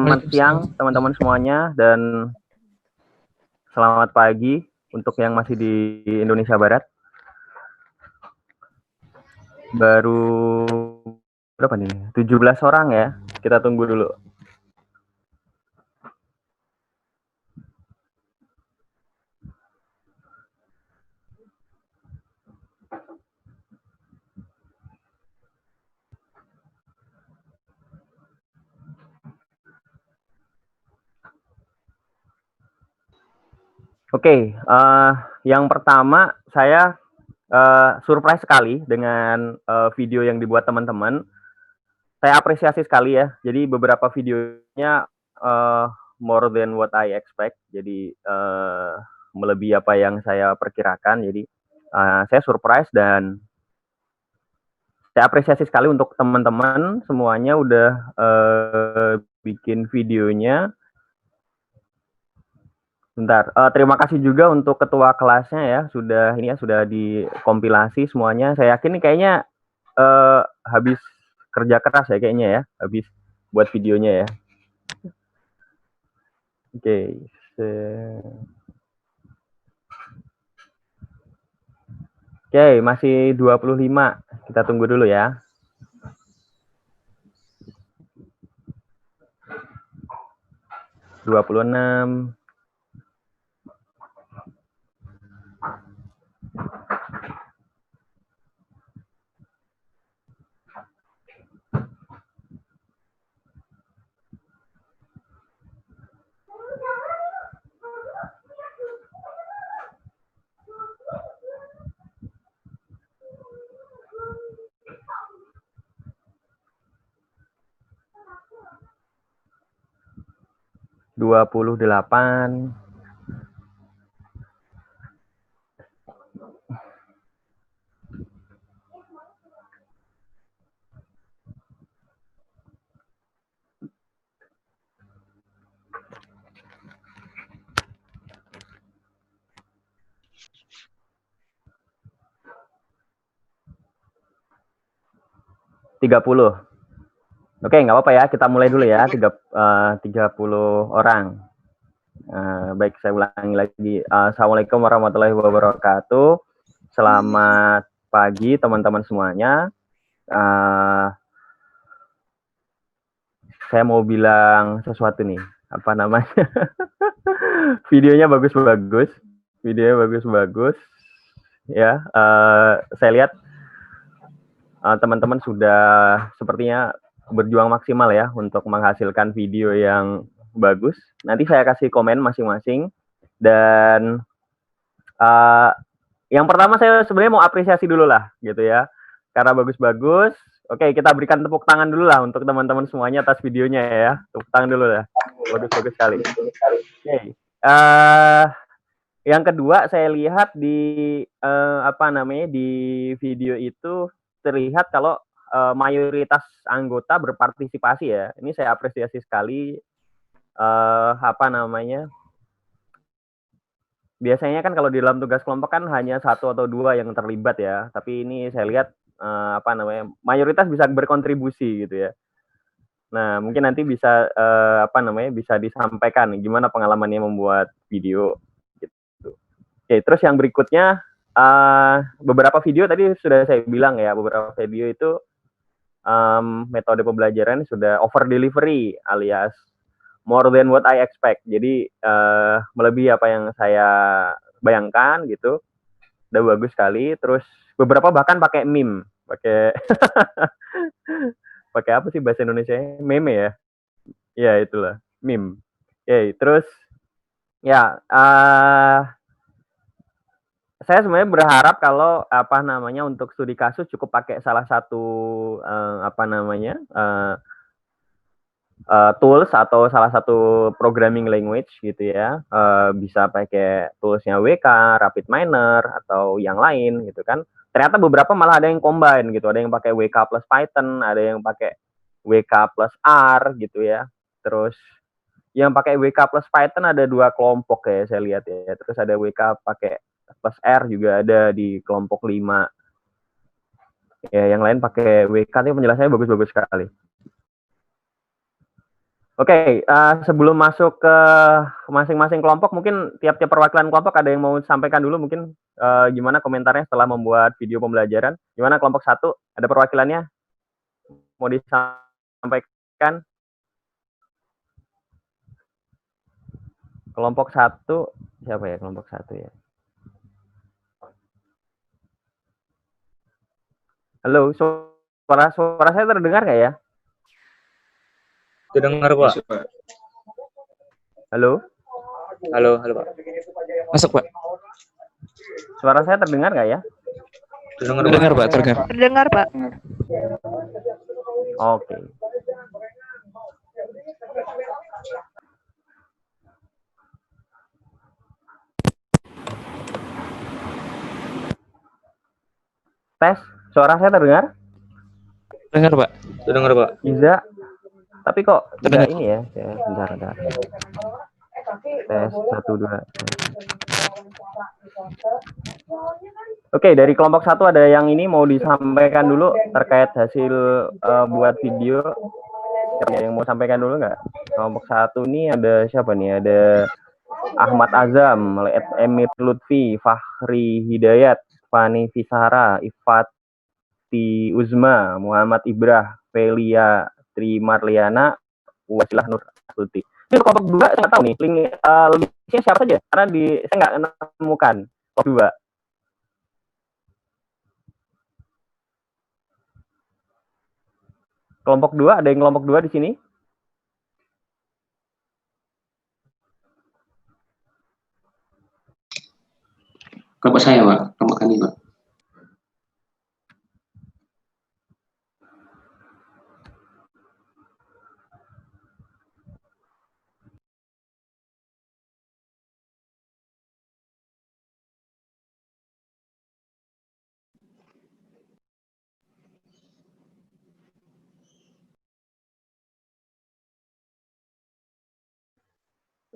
Selamat siang teman-teman semuanya dan selamat pagi untuk yang masih di Indonesia Barat. Baru berapa nih? 17 orang ya. Kita tunggu dulu. Oke, yang pertama saya surprise sekali dengan video yang dibuat teman-teman. Saya apresiasi sekali ya. Jadi beberapa videonya more than what I expect. Jadi melebihi apa yang saya perkirakan. Jadi saya surprise dan saya apresiasi sekali untuk teman-teman semuanya udah bikin videonya. Bentar, terima kasih juga untuk ketua kelasnya ya, sudah dikompilasi semuanya. Saya yakin nih kayaknya habis kerja keras ya kayaknya ya, habis buat videonya ya. Oke, masih 25. Kita tunggu dulu ya. (26) 28. (30) Oke, nggak apa-apa ya, kita mulai dulu ya. 30 orang. Baik, saya ulangi lagi. Assalamualaikum warahmatullahi wabarakatuh. Selamat pagi teman-teman semuanya. Saya mau bilang sesuatu nih. Apa namanya? Videonya bagus-bagus. Ya, saya lihat teman-teman sudah sepertinya berjuang maksimal ya untuk menghasilkan video yang bagus. Nanti saya kasih komen masing-masing. Dan yang pertama saya sebenarnya mau apresiasi dulu lah gitu ya. Karena bagus-bagus. Oke, kita berikan tepuk tangan dulu lah untuk teman-teman semuanya atas videonya ya. Tepuk tangan dulu lah. Bagus-bagus sekali. Oke. Yang kedua saya lihat di di video itu terlihat kalau mayoritas anggota berpartisipasi ya. Ini saya apresiasi sekali. Biasanya kan kalau di dalam tugas kelompok kan hanya 1 atau 2 yang terlibat ya. Tapi ini saya lihat mayoritas bisa berkontribusi gitu ya. Nah, mungkin nanti bisa bisa disampaikan gimana pengalamannya membuat video gitu. Oke, terus yang berikutnya beberapa video tadi sudah saya bilang ya, beberapa video itu metode pembelajaran sudah over delivery alias more than what I expect. Jadi melebihi apa yang saya bayangkan gitu. Udah bagus sekali. Terus beberapa bahkan pakai meme, pakai pakai apa sih bahasa Indonesianya? Meme ya? Ya itulah, meme. Oke, terus ya saya sebenarnya berharap kalau untuk studi kasus cukup pakai salah satu tools atau salah satu programming language gitu ya. Bisa pakai toolsnya WK, RapidMiner atau yang lain gitu kan. Ternyata beberapa malah ada yang combine gitu, ada yang pakai WK plus Python, ada yang pakai WK plus R gitu ya. Terus yang pakai WK plus Python ada 2 kelompok ya saya lihat ya. Terus ada WK pakai plus R juga ada di kelompok 5. Ya, yang lain pakai WK, tapi penjelasannya bagus-bagus sekali. Oke, sebelum masuk ke masing-masing kelompok, mungkin tiap-tiap perwakilan kelompok ada yang mau sampaikan dulu mungkin, gimana komentarnya setelah membuat video pembelajaran? Gimana kelompok 1, ada perwakilannya? Mau disampaikan? Kelompok 1, siapa ya kelompok 1 ya? Halo, suara saya terdengar nggak ya? Terdengar, Pak. Halo? Halo, Pak. Masuk, Pak. Suara saya terdengar nggak ya? Terdengar, Pak. Terdengar, Pak. Oke. Tes, suara saya terdengar? Terdengar, Pak. Terdengar, Pak. Bisa. Tapi kok Terdengar. tidak ini ya? Bentar. Tes 1, 2. Oke, dari kelompok 1 ada yang ini mau disampaikan dulu terkait hasil buat video. Ada yang mau sampaikan dulu nggak? Kelompok 1 ini ada siapa nih? Ada Ahmad Azam, Emir Lutfi, Fahri Hidayat, Fani Fisara, Ifati Uzma, Muhammad Ibrah, Felia Trimarliana, Wasilah Nur Astuti. Ini kelompok 2 saya nggak tahu nih, linknya siapa saja? Karena saya nggak menemukan kelompok 2. Kelompok 2, ada yang kelompok 2 di sini? Kelompok saya, Pak. Kelompok kami, Pak.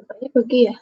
Bapaknya pergi ya?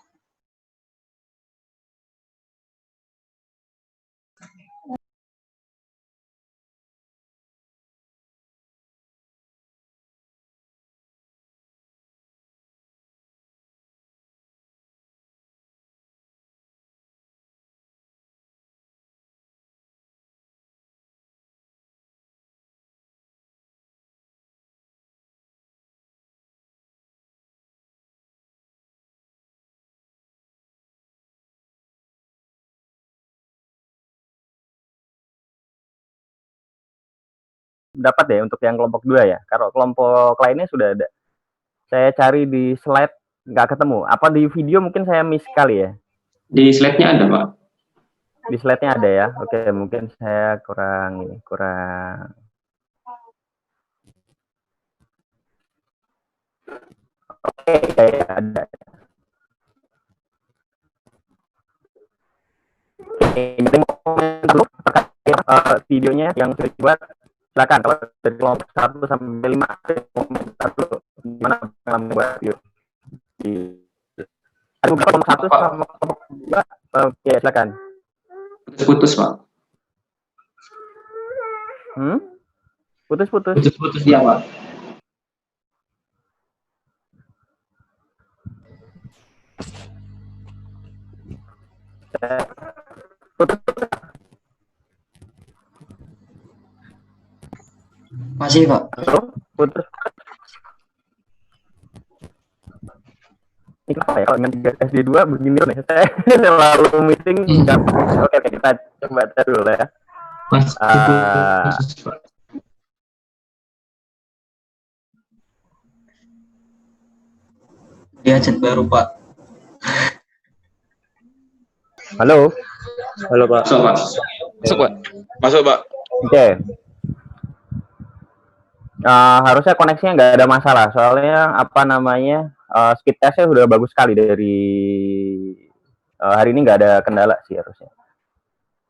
Dapat ya untuk yang kelompok 2 ya. Kalau kelompok lainnya sudah ada. Saya cari di slide nggak ketemu. Apa di video mungkin saya miss kali ya? Di slide-nya ada, Pak. Di slide-nya ada ya. Oke, mungkin saya kurang. Oke, ya, ada. Jadi mau dulu terkait videonya yang sudah dibuat, silakan. Kalau dari kelompok 1 sampai 5 komentar dulu gimana membuat video. Ada beberapa kelompok 1 sama kelompok 2. Oke, silakan. Putus, Pak. Putus-putus. Putus dia, Pak. Masih, Pak. Halo, putus. Ini kenapa ya kalau dengan SD2 begini nih? Saya selalu meeting. Oke, kita coba tes dulu ya. Mas, Dia chat baru, Pak. Halo. Halo, Pak. masuk, Pak. Masuk, Pak. Masuk, Pak. Oke. Harusnya koneksinya nggak ada masalah. Soalnya apa namanya speed testnya sudah bagus sekali dari hari ini nggak ada kendala sih harusnya.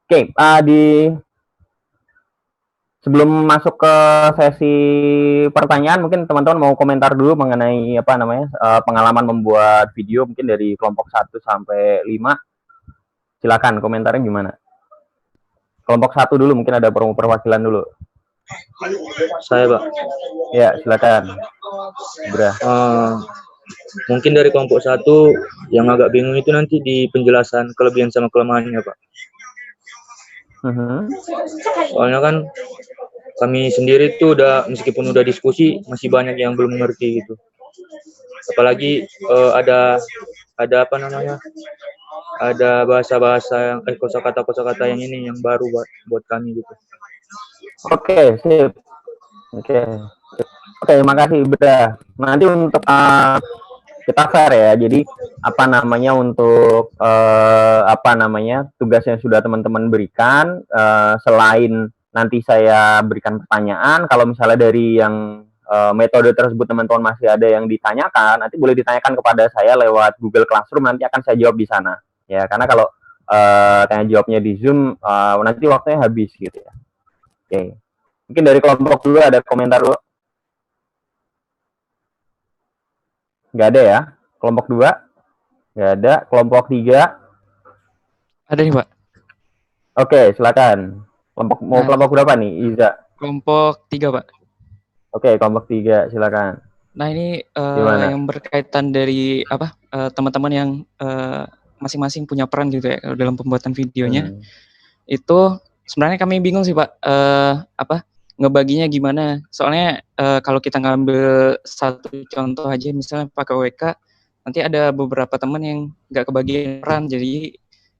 Oke, sebelum masuk ke sesi pertanyaan, mungkin teman-teman mau komentar dulu mengenai apa namanya pengalaman membuat video mungkin dari kelompok 1 sampai 5. Silakan komentarnya gimana. Kelompok 1 dulu, mungkin ada perwakilan dulu. Saya, Pak. Ya, silakan. Bra. Mungkin dari kelompok 1 yang agak bingung itu nanti di penjelasan kelebihan sama kelemahannya, Pak. Soalnya kan kami sendiri tuh meskipun udah diskusi masih banyak yang belum mengerti gitu. Apalagi ada apa namanya? Ada bahasa-bahasa yang kosakata yang ini yang baru buat kami gitu. Oke, sip. Oke, makasih Bra. Nanti untuk kita fair ya. Jadi apa namanya untuk tugas yang sudah teman-teman berikan, selain nanti saya berikan pertanyaan, kalau misalnya dari yang metode tersebut teman-teman masih ada yang ditanyakan, nanti boleh ditanyakan kepada saya lewat Google Classroom, nanti akan saya jawab di sana. Ya, karena kalau tanya jawabnya di Zoom nanti waktunya habis gitu ya. Oke. Mungkin dari kelompok dulu ada komentar dulu. Nggak ada ya. Kelompok 2? Nggak ada. Kelompok 3? Ada nih, Pak. Oke, silakan. Kelompok berapa nih, Iza? Kelompok 3, Pak. Oke, kelompok 3, silakan. Nah, ini yang berkaitan dari teman-teman yang masing-masing punya peran gitu ya dalam pembuatan videonya. Itu sebenarnya kami bingung sih, Pak. Ngebaginya gimana? Soalnya kalau kita ngambil satu contoh aja, misalnya pakai WK, nanti ada beberapa teman yang nggak kebagian peran, jadi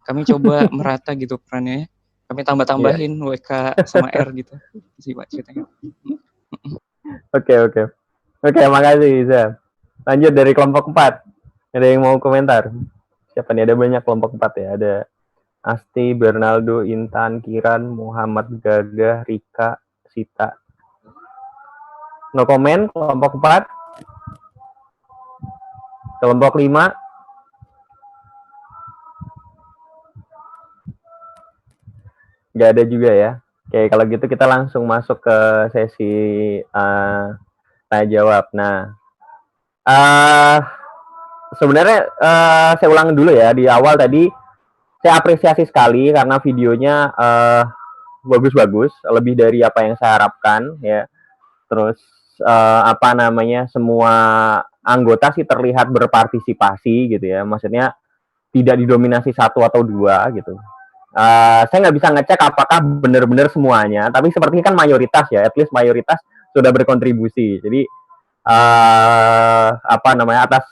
kami coba merata gitu perannya. Kami tambah-tambahin WK sama R gitu sih, Pak, ceritanya. Oke, makasih Iza. Lanjut dari kelompok 4. Ada yang mau komentar? Siapa nih? Ada banyak kelompok 4 ya. Ada Asti, Bernaldo, Intan, Kiran, Muhammad, Gagah, Rika, Sita. No komen, kelompok 4. Kelompok 5. Nggak ada juga ya. Oke, kalau gitu kita langsung masuk ke sesi tanya jawab. Nah, sebenarnya saya ulang dulu ya. Di awal tadi saya apresiasi sekali karena videonya bagus-bagus, lebih dari apa yang saya harapkan ya. Terus semua anggota sih terlihat berpartisipasi gitu ya. Maksudnya tidak didominasi satu atau dua gitu. Saya nggak bisa ngecek apakah benar-benar semuanya, tapi sepertinya kan mayoritas ya, at least mayoritas sudah berkontribusi. Jadi atas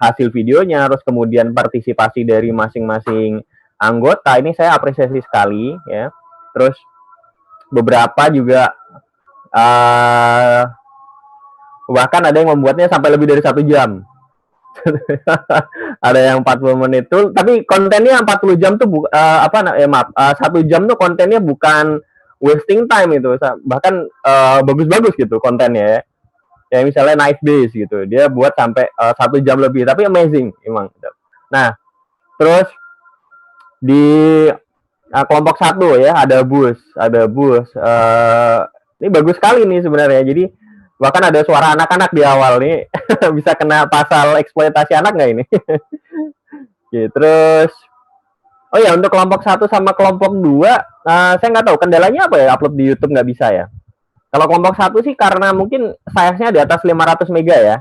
hasil videonya, terus kemudian partisipasi dari masing-masing anggota, ini saya apresiasi sekali ya. Terus beberapa juga bahkan ada yang membuatnya sampai lebih dari 1 jam. Ada yang 40 menit tuh, tapi kontennya 40 jam tuh 1 jam tuh kontennya bukan wasting time itu, bahkan bagus-bagus gitu kontennya ya. Ya misalnya Nice Days gitu, dia buat sampai 1 jam lebih, tapi amazing emang. Nah, terus di kelompok 1 ya ada bus. Ini bagus sekali nih sebenarnya. Jadi bahkan ada suara anak-anak di awal nih. Bisa kena pasal eksploitasi anak nggak ini? Gitu. Terus oh ya, untuk kelompok 1 sama kelompok 2 saya nggak tahu kendalanya apa ya, upload di YouTube nggak bisa ya. Kalau kelompok 1 sih karena mungkin size-nya di atas 500 mega ya.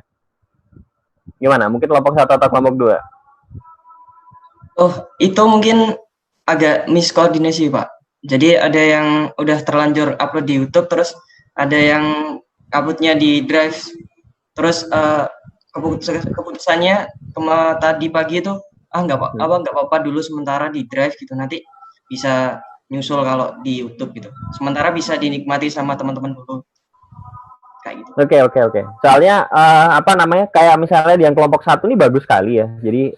Gimana? Mungkin kelompok 1 atau kelompok 2? Oh, itu mungkin agak miskoordinasi, Pak. Jadi ada yang udah terlanjur upload di YouTube, terus ada yang uploadnya di Drive. Terus keputusannya tadi pagi itu nggak apa-apa dulu sementara di Drive gitu, nanti bisa nyusul kalau di YouTube gitu. Sementara bisa dinikmati sama teman-teman dulu. Kayak gitu. Oke. Soalnya kayak misalnya di yang kelompok 1 ini bagus sekali ya. Jadi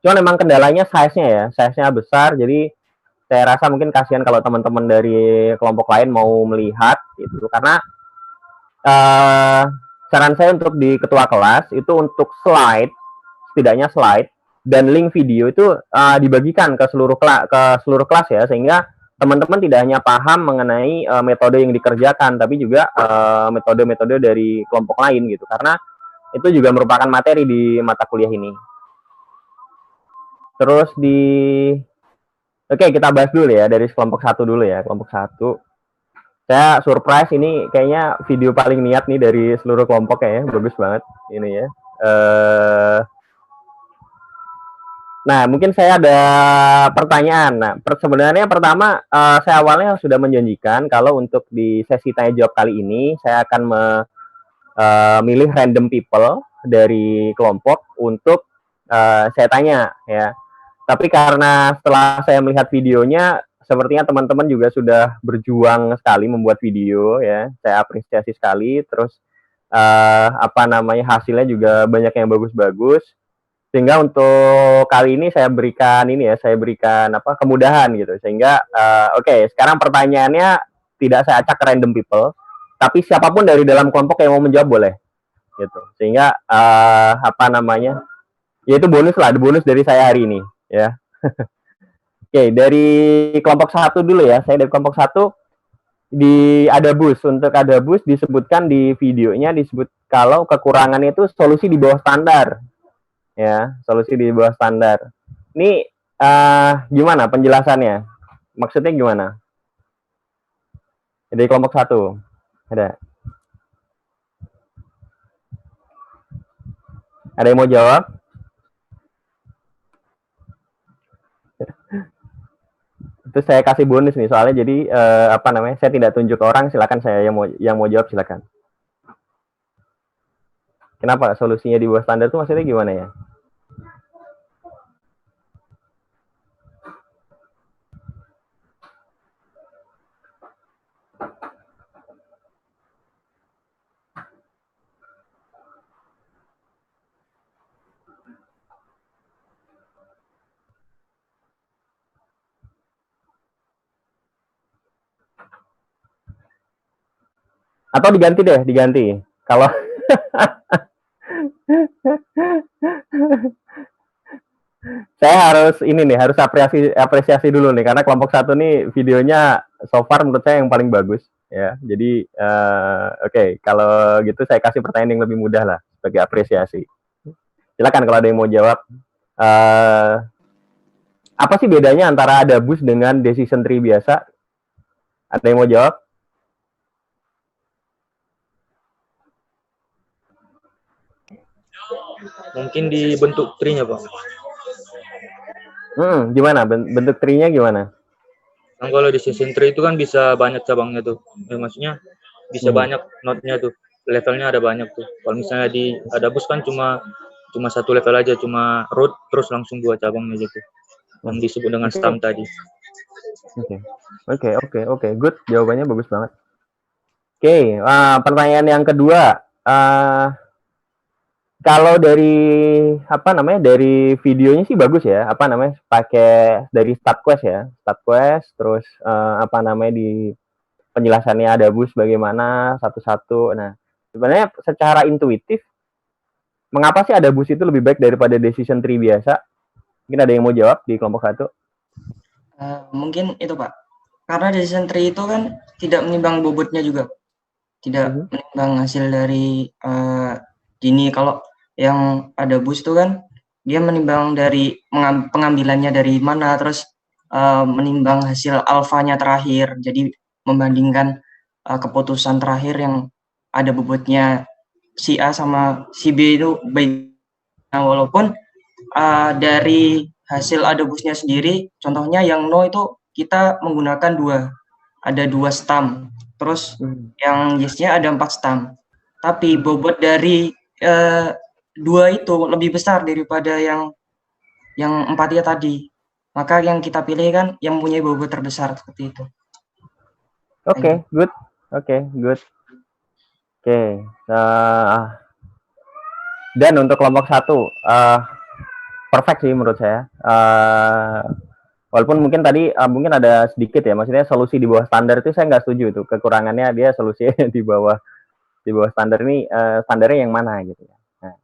cuman memang kendalanya size-nya besar. Jadi saya rasa mungkin kasihan kalau teman-teman dari kelompok lain mau melihat gitu, karena saran saya untuk di ketua kelas itu untuk setidaknya slide dan link video itu dibagikan ke seluruh kelas ya, sehingga teman-teman tidak hanya paham mengenai metode yang dikerjakan, tapi juga metode-metode dari kelompok lain gitu, karena itu juga merupakan materi di mata kuliah ini. Terus Oke, kita bahas dulu ya dari kelompok 1 dulu ya. Kelompok 1. Saya surprise, ini kayaknya video paling niat nih dari seluruh kelompok ya, bagus banget ini ya. Nah, mungkin saya ada pertanyaan. Nah, sebenarnya pertama saya awalnya sudah menjanjikan kalau untuk di sesi tanya jawab kali ini saya akan memilih random people dari kelompok untuk saya tanya ya. Tapi karena setelah saya melihat videonya, sepertinya teman-teman juga sudah berjuang sekali membuat video ya. Saya apresiasi sekali. Terus hasilnya juga banyak yang bagus-bagus. Sehingga untuk kali ini saya berikan kemudahan gitu. Sehingga oke, sekarang pertanyaannya tidak saya acak random people, tapi siapapun dari dalam kelompok yang mau menjawab boleh gitu. Sehingga yaitu bonus dari saya hari ini ya. Oke, dari kelompok 1 dulu ya. Saya dari kelompok 1 di Adabus. Untuk Adabus disebutkan di videonya, disebut kalau kekurangannya itu solusi di bawah standar. Ya, solusi di bawah standar. Ini gimana penjelasannya? Maksudnya gimana? Dari kelompok 1 ada yang mau jawab? Itu saya kasih bonus nih, soalnya jadi saya tidak tunjuk orang. Silakan, saya yang mau jawab silakan. Kenapa solusinya di bawah standar itu maksudnya gimana ya? Atau diganti. Kalau saya harus apresiasi dulu nih, karena kelompok 1 nih videonya so far menurut saya yang paling bagus ya. Jadi oke, kalau gitu saya kasih pertanyaan yang lebih mudah lah sebagai apresiasi. Silakan kalau ada yang mau jawab. Apa sih bedanya antara Adabus dengan decision tree biasa? Ada yang mau jawab? Mungkin di bentuk tree-nya, Pak. Gimana? Bentuk tree-nya gimana? Kan kalau decision tree itu kan bisa banyak cabangnya tuh. Maksudnya bisa banyak node-nya tuh. Levelnya ada banyak tuh. Kalau misalnya di Adabus kan cuma satu level aja, cuma root terus langsung 2 cabangnya gitu. Yang disebut dengan stem tadi. Oke. Good. Jawabannya bagus banget. Oke, pertanyaan yang kedua. Kalau dari dari videonya sih bagus ya. Pakai dari start quest ya. Terus di penjelasannya Adabus bagaimana satu-satu. Nah, sebenarnya secara intuitif, mengapa sih Adabus itu lebih baik daripada decision tree biasa? Mungkin ada yang mau jawab di kelompok 1? Mungkin itu, Pak. Karena decision tree itu kan tidak menimbang bobotnya juga. Tidak menimbang hasil dari Dini. Kalau yang Adabus itu kan dia menimbang dari pengambilannya dari mana, terus menimbang hasil alfanya terakhir. Jadi membandingkan keputusan terakhir yang ada bobotnya si A sama si B itu baik. Nah, walaupun dari hasil Adabusnya sendiri, contohnya yang no itu kita menggunakan ada 2 stam, terus yang yes-nya ada 4 stam. Tapi bobot dari 2 itu lebih besar daripada yang 4-nya tadi. Maka yang kita pilih kan yang punya bobot terbesar, seperti itu. Oke, good. Dan untuk kelompok 1, perfect sih menurut saya. Walaupun mungkin tadi mungkin ada sedikit ya, maksudnya solusi di bawah standar itu saya nggak setuju tuh. Kekurangannya dia solusi di bawah standar ini, standarnya yang mana gitu ya. Nah.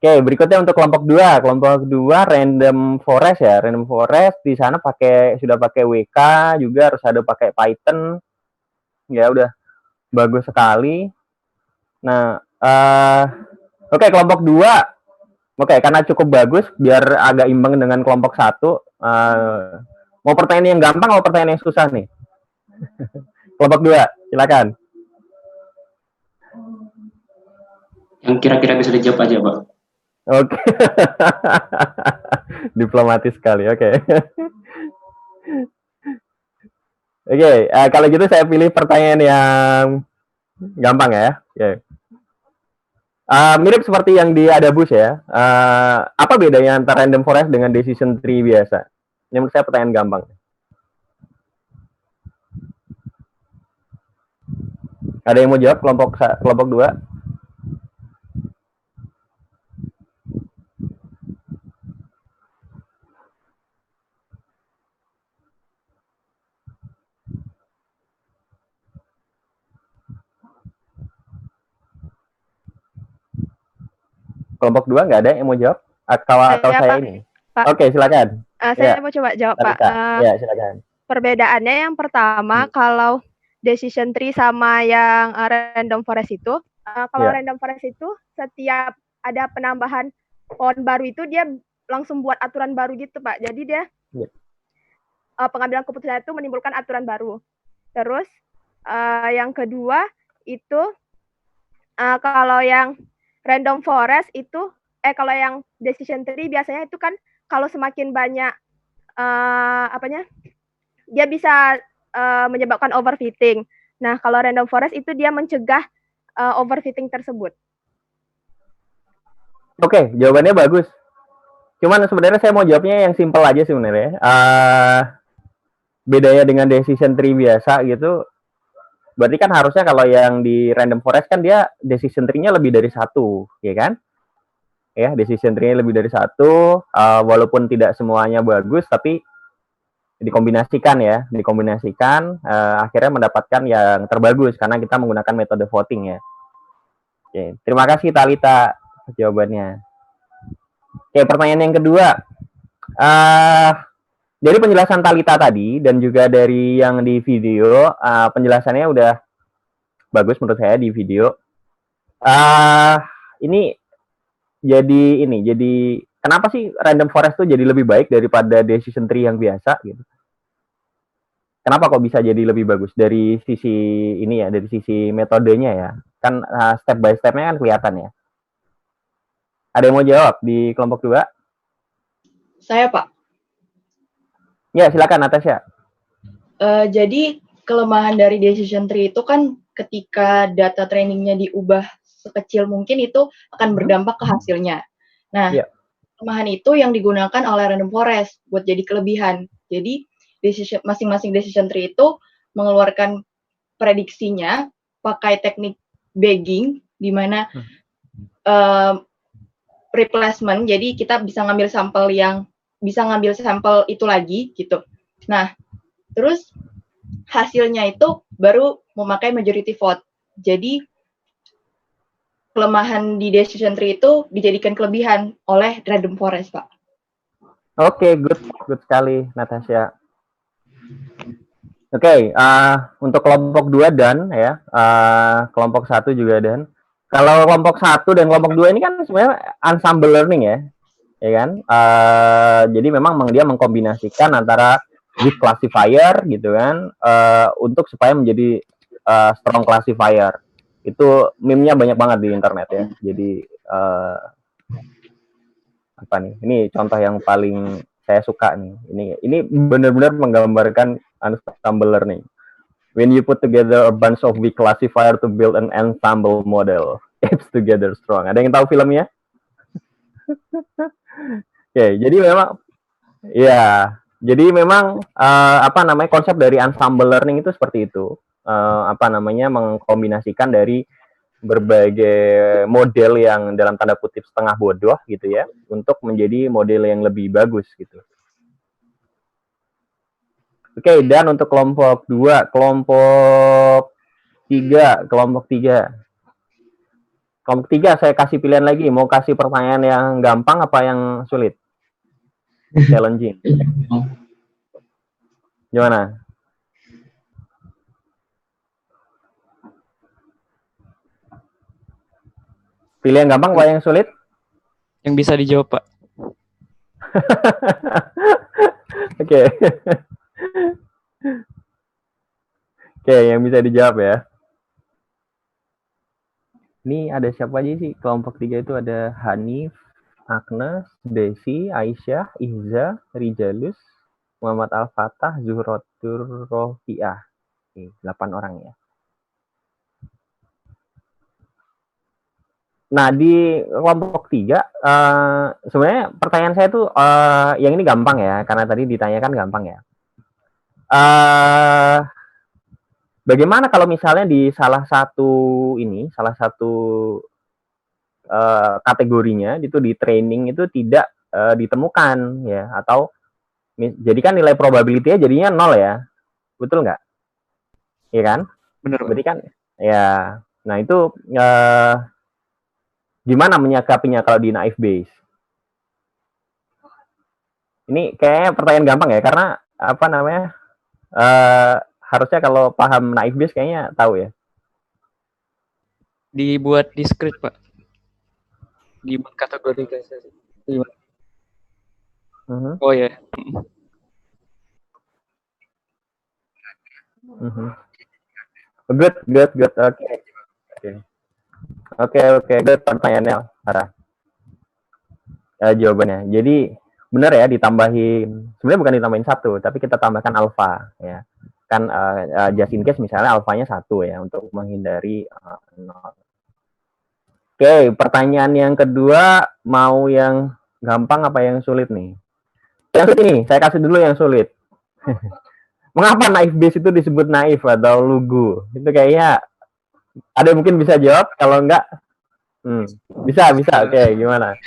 Oke, berikutnya untuk kelompok 2. Kelompok 2 random forest ya. Random forest di sana sudah pakai WK, juga harus ada pakai Python. Ya udah bagus sekali. Nah, oke, kelompok 2. Oke, karena cukup bagus, biar agak imbang dengan kelompok 1. Mau pertanyaan yang gampang atau pertanyaan yang susah nih? Kelompok 2, silakan. Yang kira-kira bisa dijawab aja, Pak. Oke. Diplomatis sekali. Oke. Oke, kalau gitu saya pilih pertanyaan yang gampang ya. Oke. Mirip seperti yang di Adabus ya. Apa bedanya antara random forest dengan decision tree biasa? Ini menurut saya pertanyaan gampang. Ada yang mau jawab kelompok 2? Kelompok 2 nggak ada yang mau jawab? Atau saya ini? Pak. Oke, silakan. Saya mau coba jawab, Pak. Ya, silakan. Perbedaannya yang pertama, kalau decision tree sama yang random forest itu, kalau random forest itu setiap ada penambahan pohon baru itu dia langsung buat aturan baru gitu, Pak. Jadi dia pengambilan keputusan itu menimbulkan aturan baru. Terus yang kedua itu kalau yang random forest itu kalau yang decision tree biasanya itu kan kalau semakin banyak dia bisa menyebabkan overfitting. Nah, kalau random forest itu dia mencegah overfitting tersebut. Oke, jawabannya bagus. Cuman sebenarnya saya mau jawabnya yang simple aja sebenarnya. Bedanya dengan decision tree biasa gitu, berarti kan harusnya kalau yang di random forest kan dia decision tree-nya lebih dari 1, ya kan? Ya, decision tree-nya lebih dari 1, walaupun tidak semuanya bagus, tapi dikombinasikan akhirnya mendapatkan yang terbagus karena kita menggunakan metode voting ya. Oke, terima kasih Talita jawabannya. Oke, pertanyaan yang kedua. Dari penjelasan Talita tadi dan juga dari yang di video, penjelasannya udah bagus menurut saya di video. Ini jadi kenapa sih random forest tuh jadi lebih baik daripada decision tree yang biasa gitu? Kenapa kok bisa jadi lebih bagus dari sisi ini ya, dari sisi metodenya ya? Kan step by step-nya kan kelihatan ya. Ada yang mau jawab di kelompok 2? Saya, Pak. Ya, silakan Natasha. Jadi kelemahan dari decision tree itu kan ketika data trainingnya diubah sekecil mungkin itu akan berdampak ke hasilnya. Nah, kelemahan itu yang digunakan oleh random forest buat jadi kelebihan. Jadi masing-masing decision tree itu mengeluarkan prediksinya pakai teknik bagging, di mana replacement. Jadi kita bisa ngambil sampel itu lagi gitu. Nah, terus hasilnya itu baru memakai majority vote. Jadi kelemahan di decision tree itu dijadikan kelebihan oleh random forest, Pak. Oke, good sekali Natasha. Oke, untuk kelompok 2 dan ya, kelompok 1 juga dan. Kalau kelompok 1 dan kelompok 2 ini kan sebenarnya ensemble learning ya kan? Jadi memang dia mengkombinasikan antara weak classifier gitu kan, untuk supaya menjadi strong classifier. Itu meme-nya banyak banget di internet ya. Jadi apa nih? Ini contoh yang paling saya suka nih. Ini benar-benar menggambarkan ensemble learning. When you put together a bunch of weak classifier to build an ensemble model, it's together strong. Ada yang tahu filmnya? Oke, jadi memang konsep dari ensemble learning itu seperti itu. Mengkombinasikan dari berbagai model yang dalam tanda kutip setengah bodoh gitu ya, untuk menjadi model yang lebih bagus gitu. Oke, dan untuk kelompok 2, kelompok 3 saya kasih pilihan lagi, mau kasih pertanyaan yang gampang apa yang sulit? Challenging. Gimana? Pilih yang gampang apa yang sulit? Yang bisa dijawab, Pak. Oke. Oke, yang bisa dijawab ya. Ini ada siapa aja sih? Kelompok 3 itu ada Hanif, Agnes, Desi, Aisyah, Ihza, Rijalus, Muhammad Al-Fatah, Zuhrotur Rofiah. 8 orang ya. Nah, di kelompok 3, sebenarnya pertanyaan saya tuh, yang ini gampang ya, karena tadi ditanyakan gampang ya. Bagaimana kalau misalnya di salah satu kategorinya itu di training itu tidak ditemukan ya, atau jadi kan nilai probability-nya jadinya 0 ya, betul nggak? Iya kan? Bener, Pak. Berarti kan ya. Nah itu gimana menyikapinya kalau di naive Bayes? Ini kayaknya pertanyaan gampang ya, karena apa namanya, harusnya kalau paham naive Bayes kayaknya tahu ya. Dibuat di script, Pak. Dibuat kategorisasi. Oh ya. Good. Oke. Good pertanyaannya, Sarah. Jawabannya. Jadi benar ya, ditambahin. Sebenarnya bukan ditambahin 1, tapi kita tambahkan alfa ya. Kan just in case misalnya alfanya 1 ya, untuk menghindari 0. Oke, pertanyaan yang kedua, mau yang gampang apa yang sulit nih? Yang sulit ini, saya kasih dulu yang sulit. Mengapa naive Bayes itu disebut naif atau lugu? Itu kayaknya ada yang mungkin bisa jawab, kalau enggak bisa. Oke, gimana?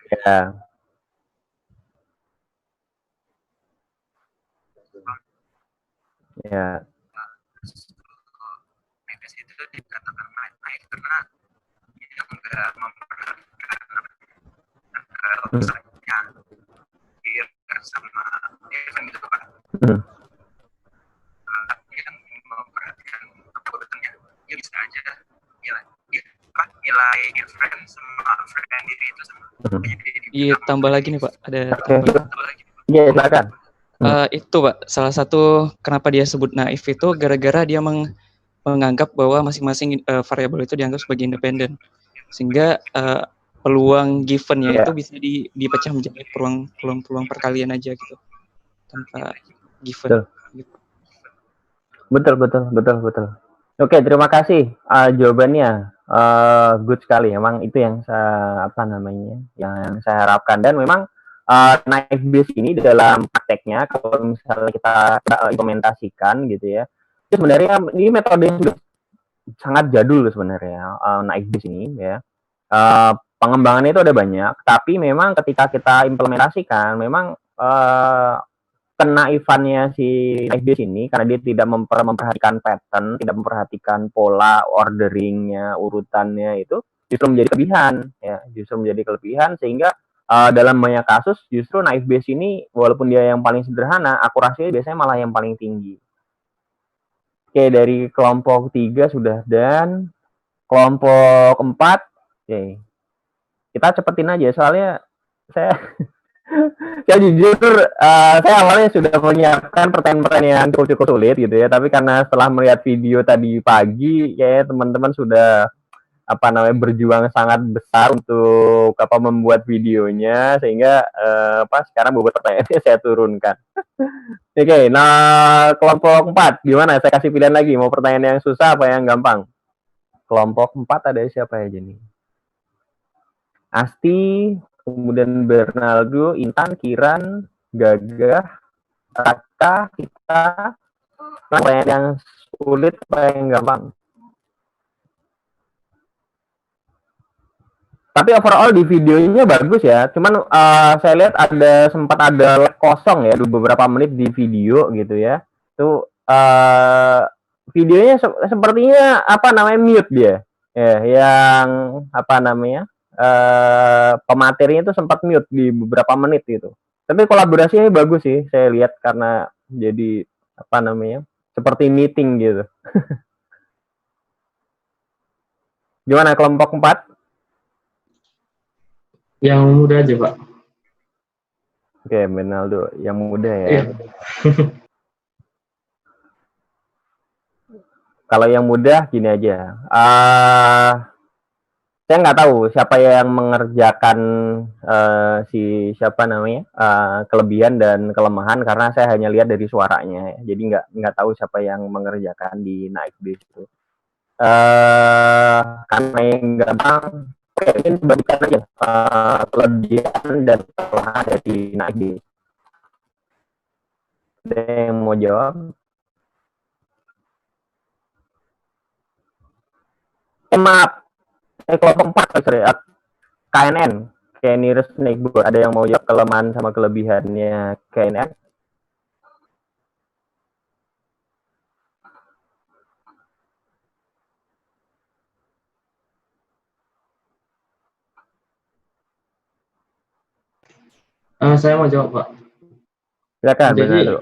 Ya. Ya. Itu dikatakan naif karena dia enggak memperhatikan sama event gitu Pak. Yang memperhatikan urutannya, dia bisa aja nilai event sama friend diri itu sama. Iya, tambah lagi nih Pak, ada tambah lagi. Iya, silakan. Itu Pak, salah satu kenapa dia sebut naif itu gara-gara dia menganggap bahwa masing-masing variabel itu dianggap sebagai independen, sehingga peluang given-nya itu bisa dipecah menjadi peluang perkalian aja gitu, tanpa given. Betul. Oke, terima kasih jawabannya. Good sekali. Emang itu yang yang saya harapkan, dan memang naive Bayes ini dalam prakteknya kalau misalnya kita implementasikan gitu ya, itu sebenarnya ini metode yang sudah sangat jadul sebenarnya, naive Bayes ini ya. Pengembangannya itu ada banyak, tapi memang ketika kita implementasikan, memang kenaifannya si naive Bayes ini karena dia tidak memperhatikan pattern, tidak memperhatikan pola orderingnya, urutannya, itu justru menjadi kelebihan, sehingga dalam banyak kasus justru naive Bayes ini walaupun dia yang paling sederhana, akurasinya biasanya malah yang paling tinggi. Oke, dari kelompok 3 sudah, dan kelompok 4, oke. Kita cepetin aja soalnya saya jujur, saya awalnya sudah menyiapkan pertanyaan-pertanyaan yang cukup sulit gitu ya, tapi karena setelah melihat video tadi pagi, kayaknya teman-teman sudah berjuang sangat besar untuk membuat videonya, sehingga sekarang beberapa pertanyaannya saya turunkan. Oke, nah kelompok 4 gimana? Saya kasih pilihan lagi, mau pertanyaan yang susah apa yang gampang? Kelompok 4 ada siapa aja nih? Asti, kemudian Bernardo, Intan, Kiran, Gagah, Raka, kita. Pertanyaan yang sulit apa yang gampang? Tapi overall di videonya bagus ya. Cuman saya lihat sempat ada lag kosong ya, beberapa menit di video gitu ya. Itu videonya sepertinya mute dia. Ya, yang pematerinya itu sempat mute di beberapa menit gitu. Tapi kolaborasinya bagus sih, saya lihat, karena jadi seperti meeting gitu. Gimana kelompok 4? Yang mudah aja Pak. Oke, Benaldo yang muda ya. Iya. Kalau yang muda gini aja. Saya nggak tahu siapa yang mengerjakan siapa namanya kelebihan dan kelemahan karena saya hanya lihat dari suaranya. Jadi nggak tahu siapa yang mengerjakan di naik bis itu. Karena yang gampang, ini bagikan aja kelebihan dan kelemahan dari naik bis. Ada yang mau jawab? Maaf, kelompok 4 sorry, KNN, Canary Snakeboard. Ada yang mau jawab kelemahan sama kelebihannya KNN? Saya mau jawab, Pak. Silakan, Jadi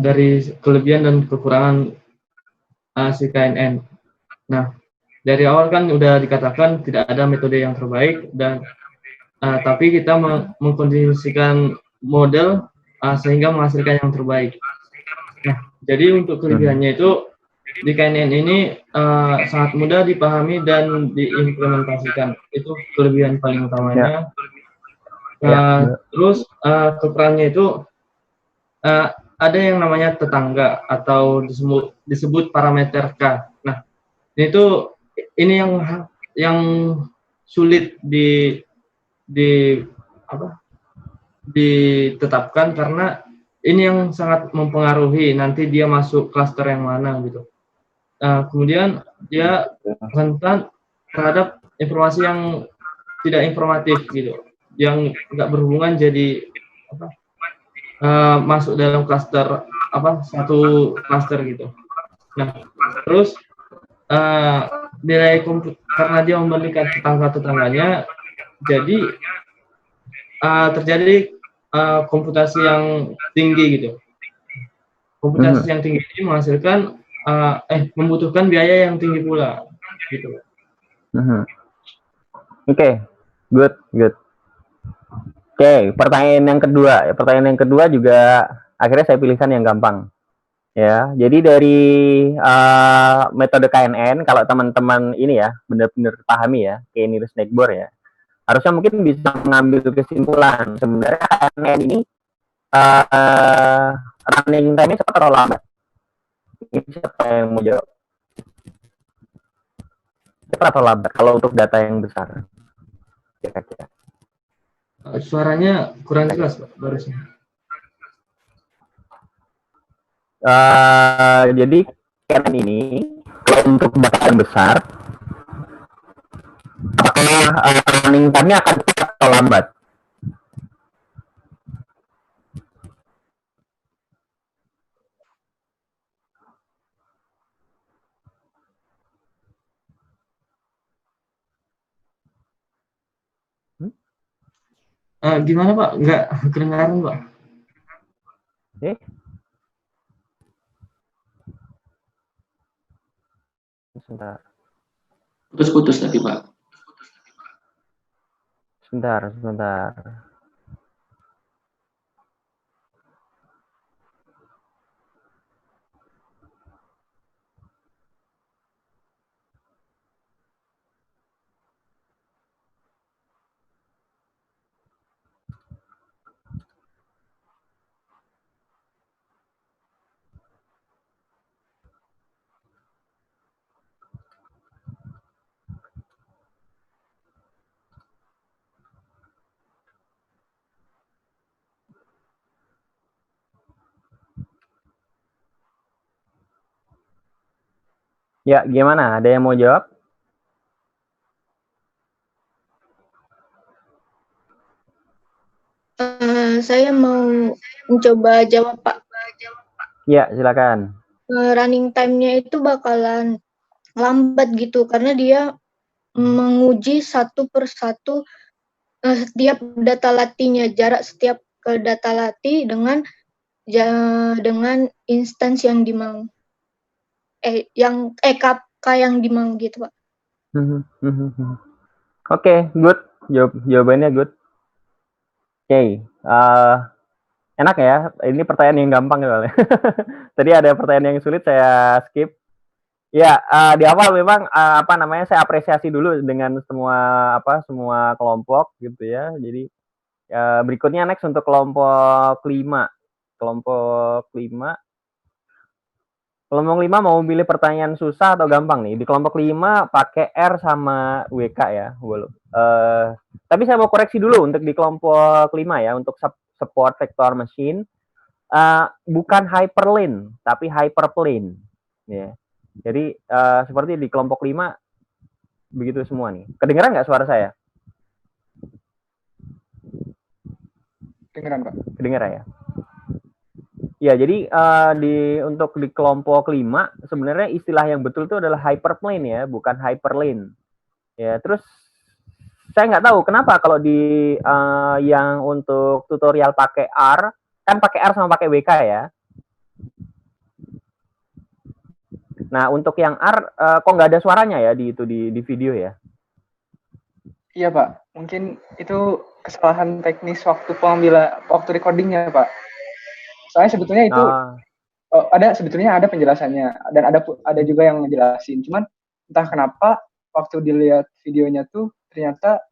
dari kelebihan dan kekurangan si KNN. Nah, dari awal kan udah dikatakan tidak ada metode yang terbaik dan tapi kita mengkondisikan model sehingga menghasilkan yang terbaik. Nah, jadi untuk kelebihannya itu di KNN ini sangat mudah dipahami dan diimplementasikan. Itu kelebihan paling utamanya. Terus kekurangannya itu ada yang namanya tetangga atau disebut parameter K. Nah, ini yang sulit ditetapkan karena ini yang sangat mempengaruhi nanti dia masuk klaster yang mana gitu. Kemudian dia rentan terhadap informasi yang tidak informatif gitu, yang nggak berhubungan jadi masuk dalam klaster satu klaster gitu. Nah, terus nilai karena dia membandingkan tetangganya, jadi terjadi komputasi yang tinggi gitu. Komputasi yang tinggi ini menghasilkan membutuhkan biaya yang tinggi pula gitu. Oke, good. Oke, pertanyaan yang kedua juga akhirnya saya pilihkan yang gampang. Ya, jadi dari metode KNN, kalau teman-teman ini ya benar-benar pahami ya, Canary Snakeboard ya, harusnya mungkin bisa mengambil kesimpulan sebenarnya KNN ini running time-nya cepat atau lambat? Ini siapa yang mau jawab? Cepat atau lambat kalau untuk data yang besar? Kira-kira. Suaranya kurang jelas, Pak, barusan. Jadi KNN ini kalau untuk data yang besar, running time-nya akan cepat atau lambat? Gimana, Pak? Nggak kedengaran, Pak. Sebentar. Putus-putus tadi, Pak. Sebentar. Ya, gimana? Ada yang mau jawab? Saya mau mencoba jawab, Pak. Ya, silakan. Running time-nya itu bakalan lambat gitu, karena dia menguji satu persatu setiap data latihnya, jarak setiap data latih dengan instance yang dimau. KK yang dimau gitu, Pak. Oke, good. Jawabannya good. Oke, enak ya. Ini pertanyaan yang gampang soalnya. Tadi ada pertanyaan yang sulit saya skip. Ya, di awal memang apa namanya saya apresiasi dulu dengan semua kelompok gitu ya. Jadi berikutnya next untuk kelompok 5. Kelompok 5 mau pilih pertanyaan susah atau gampang nih? Di kelompok 5 pakai R sama WK ya. Tapi saya mau koreksi dulu untuk di kelompok 5 ya, untuk support vector machine. Bukan hyperlink, tapi hyperplane. Ya. Jadi seperti di kelompok 5 begitu semua nih. Kedengeran nggak suara saya? Kedengeran, Pak. Kedengeran ya? Ya, jadi untuk di kelompok 5 sebenarnya istilah yang betul itu adalah hyperplane ya, bukan hyperlink. Ya, terus saya nggak tahu kenapa kalau di yang untuk tutorial pakai R, kan pakai R sama pakai WK ya. Nah, untuk yang R kok nggak ada suaranya ya di video ya? Iya, Pak. Mungkin itu kesalahan teknis waktu recordingnya, Pak. Soalnya sebetulnya itu sebetulnya ada penjelasannya dan ada juga yang ngejelasin. Cuman entah kenapa waktu dilihat videonya tuh ternyata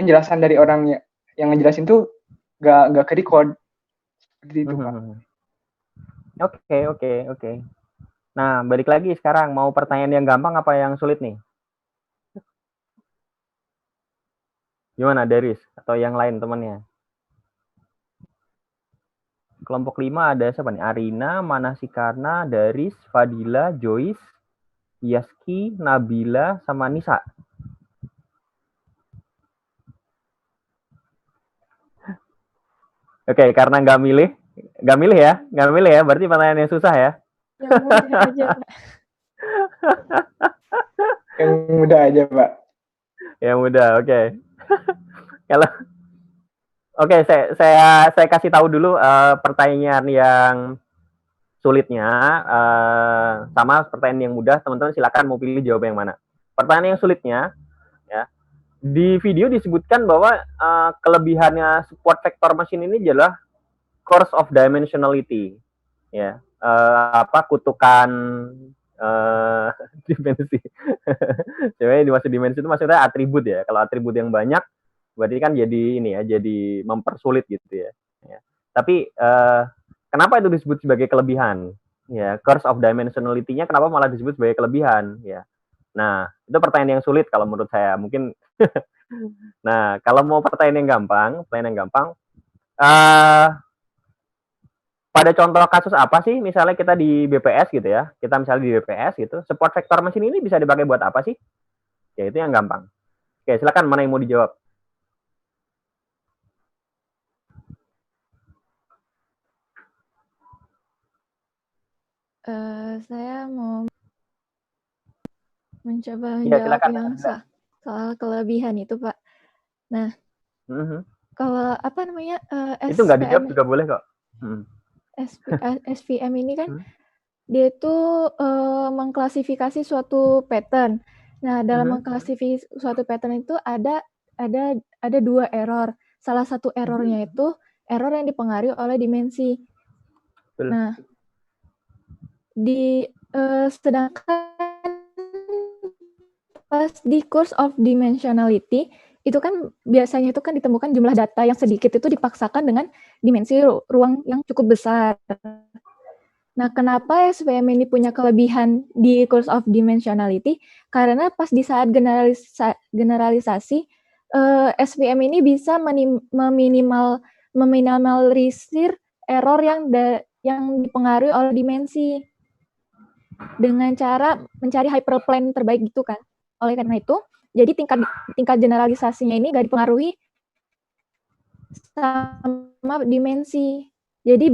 penjelasan dari orang yang ngejelasin tuh gak ke record seperti itu, Pak. Oke. Nah, balik lagi sekarang mau pertanyaan yang gampang apa yang sulit nih? Gimana, Daris atau yang lain temannya? Kelompok 5 ada siapa nih? Arina, Manasikarna, Daris, Fadila, Joyce, Yaski, Nabila, sama Nisa. Oke, karena nggak milih ya, berarti pertanyaan yang susah ya. Yang mudah aja, Pak. Yang mudah aja, Pak. Yang mudah, oke. Kalau Oke, saya kasih tahu dulu pertanyaan yang sulitnya sama pertanyaan yang mudah. Teman-teman silakan mau pilih jawab yang mana. Pertanyaan yang sulitnya, ya, di video disebutkan bahwa kelebihannya support vector machine ini adalah course of dimensionality, ya, kutukan dimensi. Sebenarnya dimaksud dimensi itu maksudnya atribut ya. Kalau atribut yang banyak berarti kan jadi ini ya, jadi mempersulit gitu ya. Tapi kenapa itu disebut sebagai kelebihan? Ya, curse of dimensionality-nya kenapa malah disebut sebagai kelebihan? Ya, nah itu pertanyaan yang sulit kalau menurut saya. Mungkin, nah kalau mau pertanyaan yang gampang, pada contoh kasus apa sih? Misalnya kita di BPS gitu ya, kita misalnya di BPS gitu, support vector machine ini bisa dipakai buat apa sih? Ya itu yang gampang. Oke, silakan mana yang mau dijawab? Saya mau mencoba Ya, menjawab yang soal kelebihan itu, Pak. Nah, kalau apa namanya itu nggak dijawab juga boleh kok. SVM ini kan dia itu mengklasifikasi suatu pattern. Nah, dalam mengklasifikasi suatu pattern itu ada 2 error. Salah satu errornya itu error yang dipengaruhi oleh dimensi. Nah, sedangkan pas di course of dimensionality itu kan biasanya itu kan ditemukan jumlah data yang sedikit itu dipaksakan dengan dimensi ruang yang cukup besar. Nah, kenapa SVM ini punya kelebihan di course of dimensionality? Karena pas di saat generalisasi SVM ini bisa meminimalisir error yang dipengaruhi oleh dimensi dengan cara mencari hyperplane terbaik gitu kan. Oleh karena itu, jadi tingkat generalisasinya ini gak dipengaruhi sama dimensi. Jadi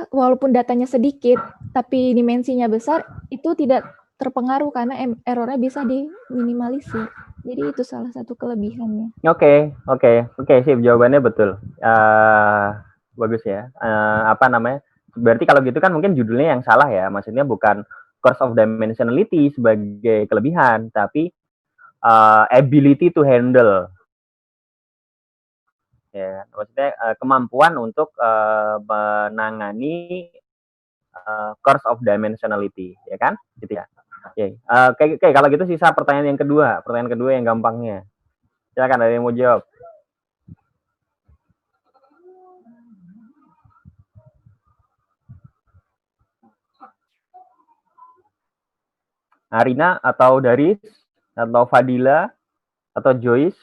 walaupun datanya sedikit tapi dimensinya besar, itu tidak terpengaruh karena errornya bisa diminimalisir. Jadi itu salah satu kelebihannya. Oke, sip, jawabannya betul. Bagus ya. Berarti kalau gitu kan mungkin judulnya yang salah ya. Maksudnya bukan course of dimensionality sebagai kelebihan, tapi ability to handle Ya, maksudnya kemampuan untuk menangani course of dimensionality, ya kan? Gitu ya. Oke, kalau gitu sisa pertanyaan kedua yang gampangnya. Silakan, ada yang mau jawab? Arina atau Daris atau Fadila atau Joyce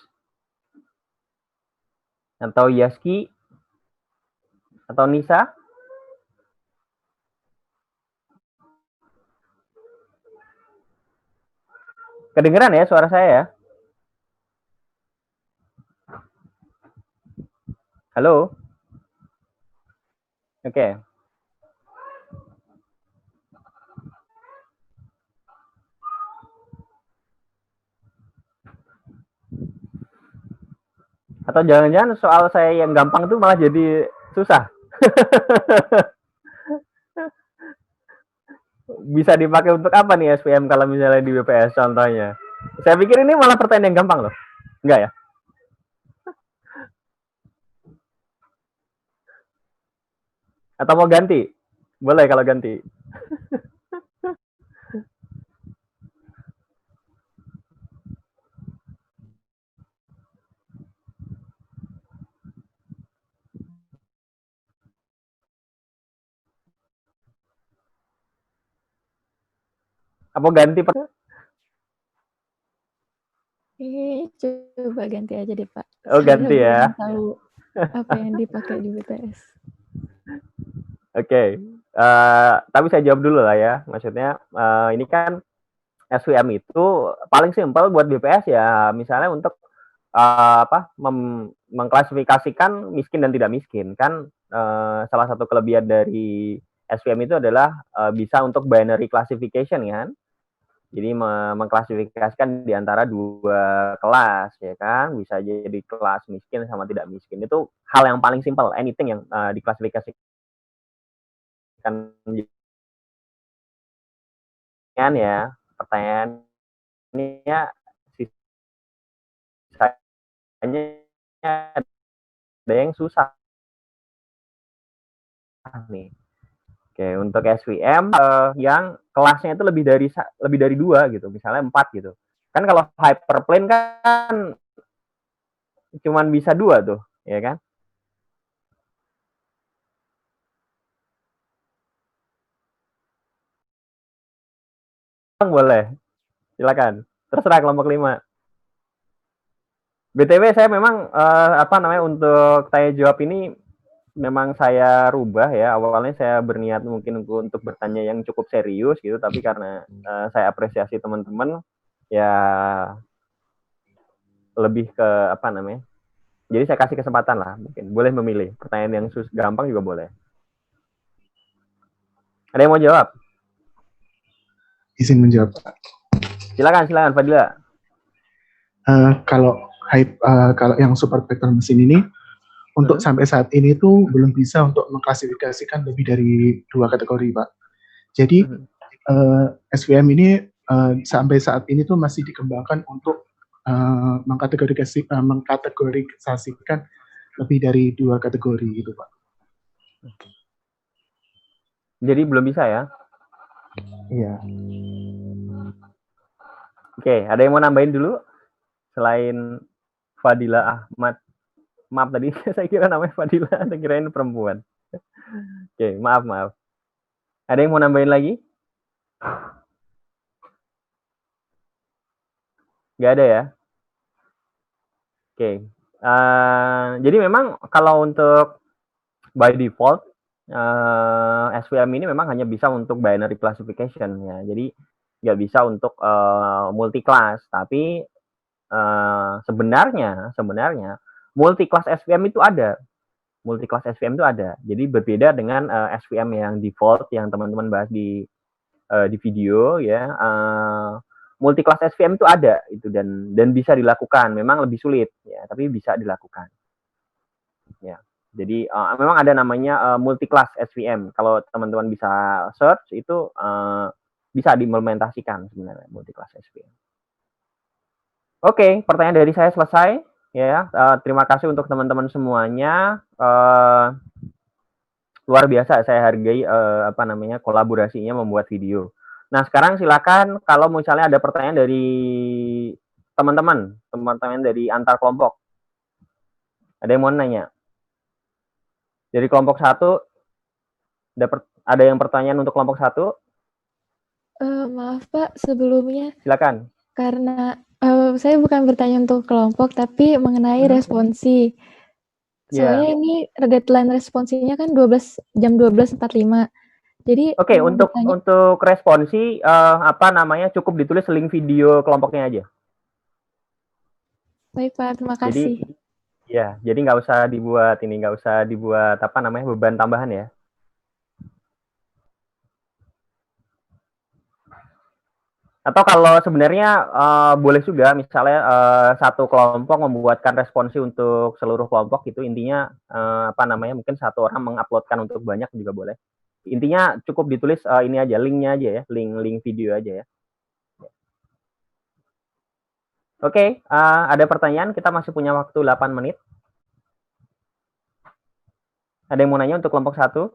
atau Yaski atau Nisa? Kedengeran ya suara saya ya? Halo? Oke. Atau jangan-jangan soal saya yang gampang tuh malah jadi susah. Bisa dipakai untuk apa nih SPM kalau misalnya di BPS contohnya? Saya pikir ini malah pertanyaan yang gampang loh. Enggak ya? Atau mau ganti? Boleh kalau ganti. Apa ganti? Coba ganti aja deh, Pak. Oh, ganti ya. Saya belum tahu apa yang dipakai di BPS. Oke. Tapi saya jawab dulu lah ya. Maksudnya ini kan SVM itu paling simpel buat BPS ya, misalnya untuk mengklasifikasikan miskin dan tidak miskin kan. Salah satu kelebihan dari SVM itu adalah bisa untuk binary classification kan. Jadi mengklasifikasikan di antara dua kelas ya kan, bisa jadi kelas miskin sama tidak miskin. Itu hal yang paling simpel, anything yang diklasifikasikan ya. Pertanyaannya sisanya ada yang susah nih. Oke, untuk SVM yang kelasnya itu lebih dari 2 gitu, misalnya 4 gitu. Kan kalau hyperplane kan cuman bisa 2 tuh, ya kan? Boleh. Silakan. Terserah kelompok 5. BTW saya memang untuk tanya jawab ini memang saya rubah ya. Awalnya saya berniat mungkin untuk bertanya yang cukup serius gitu, tapi karena saya apresiasi teman-teman ya lebih ke jadi saya kasih kesempatan lah, mungkin boleh memilih pertanyaan yang gampang juga boleh. Ada yang mau jawab? Izin menjawab. Silakan Fadila. Kalau yang support vector mesin ini untuk sampai saat ini tuh belum bisa untuk mengklasifikasikan lebih dari 2 kategori, Pak. Jadi SVM ini sampai saat ini tuh masih dikembangkan untuk mengkategorisasikan lebih dari 2 kategori gitu, Pak. Jadi belum bisa ya? Iya. Oke, ada yang mau nambahin dulu selain Fadila Ahmad? Maaf tadi saya kira namanya Fadila, saya kirain perempuan. Oke, maaf. Ada yang mau nambahin lagi? Nggak ada ya? Oke. Jadi memang kalau untuk by default SVM ini memang hanya bisa untuk binary classification ya. Jadi nggak bisa untuk multi class. Tapi sebenarnya multi class SVM itu ada. Multi class SVM itu ada. Jadi berbeda dengan SVM yang default yang teman-teman bahas di video ya. Multi class SVM itu ada itu dan bisa dilakukan. Memang lebih sulit ya, tapi bisa dilakukan. Ya. Jadi memang ada namanya multi class SVM. Kalau teman-teman bisa search itu bisa diimplementasikan sebenarnya multi class SVM. Oke, pertanyaan dari saya selesai. Ya, terima kasih untuk teman-teman semuanya. Luar biasa, saya hargai kolaborasinya membuat video. Nah, sekarang silakan kalau misalnya ada pertanyaan dari teman-teman dari antar kelompok. Ada yang mau nanya? Dari kelompok 1, ada yang pertanyaan untuk kelompok 1? Maaf Pak, sebelumnya. Silakan. Karena saya bukan bertanya untuk kelompok, tapi mengenai responsi. Soalnya ini deadline responsinya kan jam 12.45. Jadi Oke, untuk responsi cukup ditulis link video kelompoknya aja. Baik Pak, terima kasih. Jadi nggak usah dibuat beban tambahan ya. Atau kalau sebenarnya boleh juga misalnya satu kelompok membuatkan responsi untuk seluruh kelompok itu, intinya mungkin satu orang menguploadkan untuk banyak juga boleh. Intinya cukup ditulis ini aja, linknya aja ya, link video aja ya. Oke, ada pertanyaan, kita masih punya waktu 8 menit. Ada yang mau nanya untuk kelompok 1?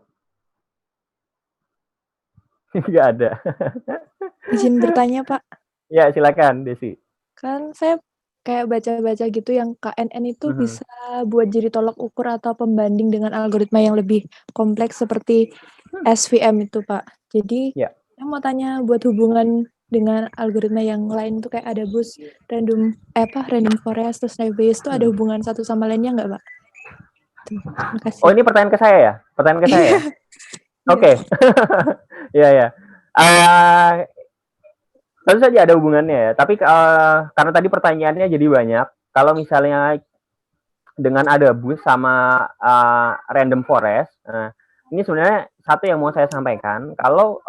Nggak ada. Izin bertanya, Pak. Ya, silakan, Desi. Kan saya kayak baca-baca gitu yang KNN itu bisa buat jadi tolak ukur atau pembanding dengan algoritma yang lebih kompleks seperti SVM itu, Pak. Jadi, saya mau tanya buat hubungan dengan algoritma yang lain tuh kayak ada boost, random forest, terus naive Bayes itu ada hubungan satu sama lainnya nggak, Pak? Terima kasih. Oh, ini pertanyaan ke saya ya? Pertanyaan ke saya ya? Oke. Iya. Tentu saja ada hubungannya ya. Tapi karena tadi pertanyaannya jadi banyak, kalau misalnya dengan ada boost sama random forest, ini sebenarnya satu yang mau saya sampaikan. Kalau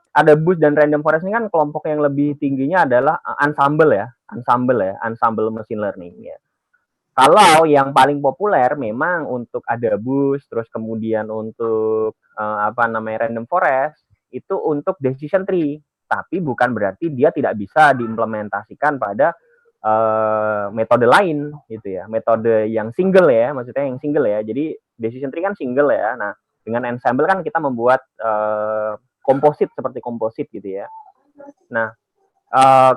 ada boost dan random forest ini kan kelompok yang lebih tingginya adalah ensemble machine learning ya. Kalau yang paling populer memang untuk ada boost, terus kemudian untuk random forest itu untuk decision tree, tapi bukan berarti dia tidak bisa diimplementasikan pada metode lain gitu ya, metode yang single ya, maksudnya yang single ya. Jadi decision tree kan single ya. Nah, dengan ensemble kan kita membuat komposit seperti komposit gitu ya. Nah,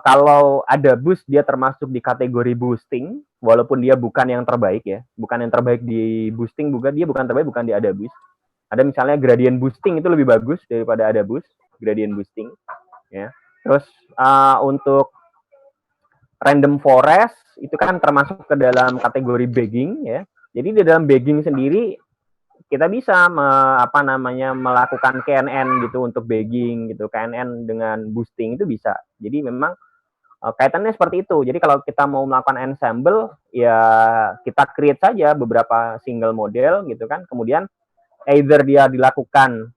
kalau ada boost dia termasuk di kategori boosting, walaupun dia bukan yang terbaik ya, bukan yang terbaik di boosting, dia bukan terbaik, bukan di ada boost. Ada misalnya gradient boosting itu lebih bagus daripada ada boost, gradient boosting ya. Terus untuk random forest itu kan termasuk ke dalam kategori bagging ya. Jadi di dalam bagging sendiri kita bisa melakukan KNN gitu untuk bagging gitu, KNN dengan boosting itu bisa. Jadi memang kaitannya seperti itu. Jadi kalau kita mau melakukan ensemble, ya kita create saja beberapa single model gitu kan. Kemudian either dia dilakukan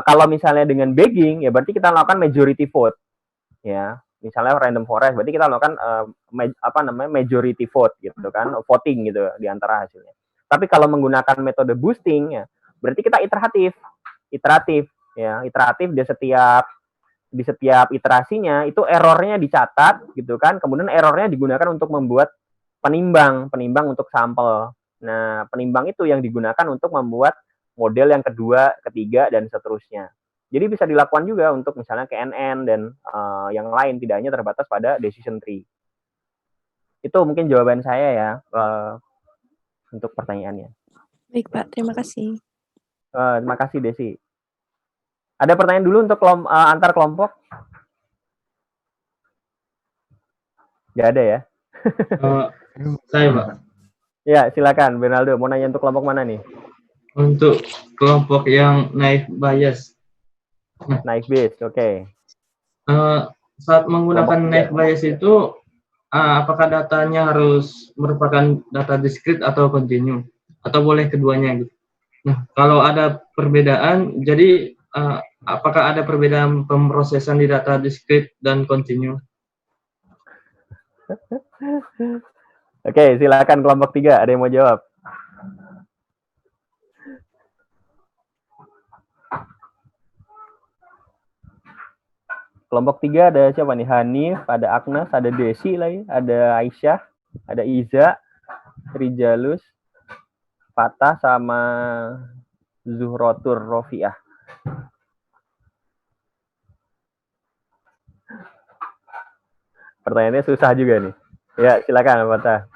kalau misalnya dengan bagging, ya berarti kita lakukan majority vote, ya. Misalnya random forest, berarti kita lakukan majority vote gitu kan, voting gitu di antara hasilnya. Tapi kalau menggunakan metode boosting, ya berarti kita iteratif di setiap iterasinya itu errornya dicatat gitu kan, kemudian errornya digunakan untuk membuat penimbang untuk sampel. Nah, penimbang itu yang digunakan untuk membuat model yang kedua, ketiga, dan seterusnya. Jadi bisa dilakukan juga untuk misalnya KNN dan yang lain, tidak hanya terbatas pada decision tree. Itu mungkin jawaban saya ya untuk pertanyaannya. Baik Pak, terima kasih. Terima kasih Desi. Ada pertanyaan dulu untuk antar kelompok? Nggak ada ya? Saya Pak. Ya, silakan Bernardo. Mau nanya untuk kelompok mana nih? Untuk kelompok yang naive Bayes. Naive Bayes, oke. Saat menggunakan naive Bayes itu, apakah datanya harus merupakan data discrete atau continue? Atau boleh keduanya gitu? Nah, kalau ada perbedaan, jadi apakah ada perbedaan pemrosesan di data discrete dan continue? Oke, silakan kelompok 3. Ada yang mau jawab? Kelompok 3 ada siapa nih? Hanif, ada Agnes, ada Desi lagi, ada Aisyah. Ada Iza, Rijalus, Fatah, sama Zuhrotur Rofiah. Pertanyaannya susah juga nih. Ya, silakan Fatah.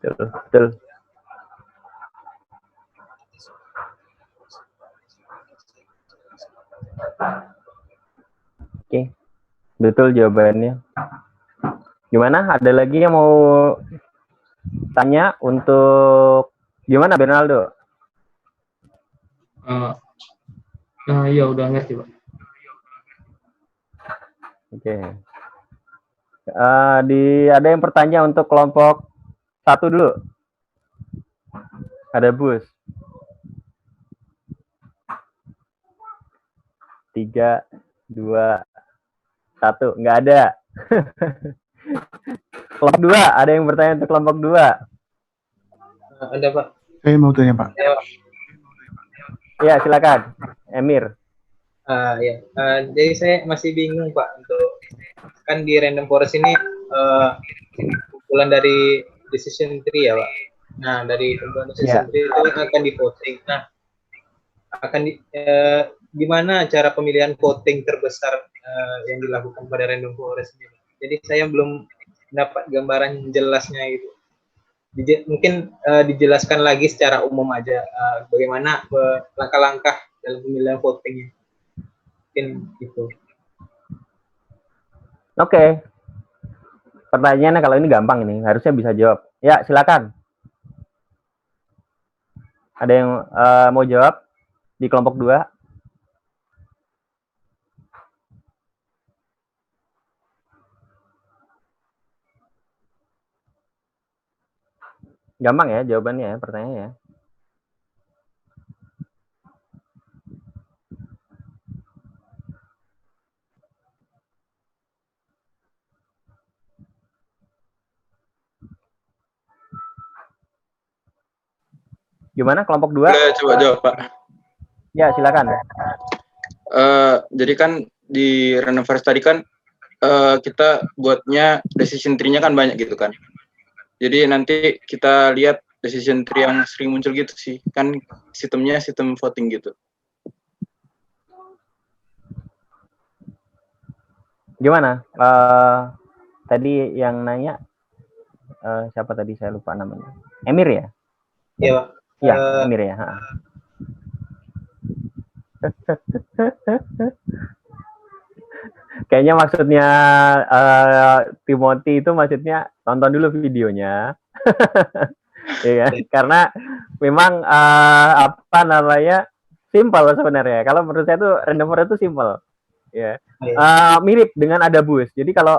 Betul. Oke, betul jawabannya. Gimana? Ada lagi yang mau tanya untuk gimana Bernaldo? Iya udah ngerti Pak. Oke. Ada yang bertanya untuk kelompok 1 dulu. Ada Bus. 3, 2, 1. Nggak ada. Kelompok 2. Ada yang bertanya untuk kelompok 2? Ada Pak. Saya mau tanya Pak. Ya silakan, Emir. Ya. Jadi saya masih bingung Pak untuk kan di random forest ini kumpulan dari decision tree ya Pak. Nah dari kumpulan decision tree itu akan di voting. Nah gimana cara pemilihan voting terbesar yang dilakukan pada random forest ini? Jadi saya belum dapat gambaran jelasnya gitu. Mungkin dijelaskan lagi secara umum aja bagaimana langkah-langkah dalam pemilihan voting. Mungkin gitu. Oke. Pertanyaannya kalau ini gampang ini, harusnya bisa jawab. Ya, silakan. Ada yang mau jawab di kelompok 2? Gampang ya jawabannya ya, pertanyaannya ya. Gimana kelompok 2? Coba jawab Pak. Ya silakan. Jadi kan di random forest tadi kan kita buatnya decision tree-nya kan banyak gitu kan. Jadi nanti kita lihat decision tree yang sering muncul gitu sih. Kan sistemnya sistem voting gitu. Gimana? Tadi yang nanya siapa tadi, saya lupa namanya. Emir ya? Iya Pak. Ya, Emir ya. Kayaknya maksudnya Timothy itu maksudnya tonton dulu videonya. Ya kan? Karena memang apa namanya simple sebenarnya. Kalau menurut saya tuh random forest itu simple. Ya. Mirip dengan ada bus. Jadi kalau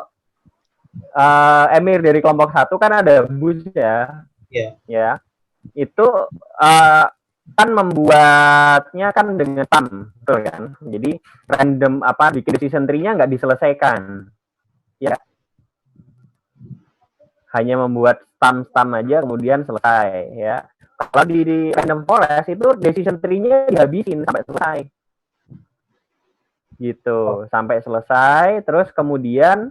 Emir dari kelompok 1 kan ada bus ya. Iya. Ya. Itu kan membuatnya kan dengan tam, betul kan? Jadi random bikin decision tree-nya nggak diselesaikan, ya. Hanya membuat stam aja kemudian selesai, ya. Kalau di random forest itu decision tree-nya dihabisin sampai selesai, gitu, sampai selesai. Terus kemudian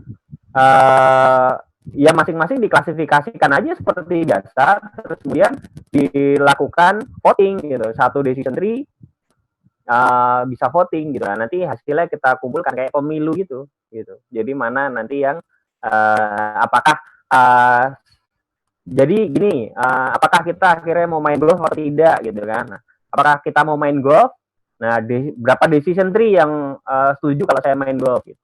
ya masing-masing diklasifikasikan aja seperti biasa, terus kemudian dilakukan voting gitu. Satu decision tree bisa voting gitu. Nah, nanti hasilnya kita kumpulkan kayak pemilu gitu. Jadi mana nanti yang apakah jadi gini, apakah kita akhirnya mau main golf atau tidak gitu kan? Nah, apakah kita mau main golf? Nah, berapa decision tree yang setuju kalau saya main golf gitu.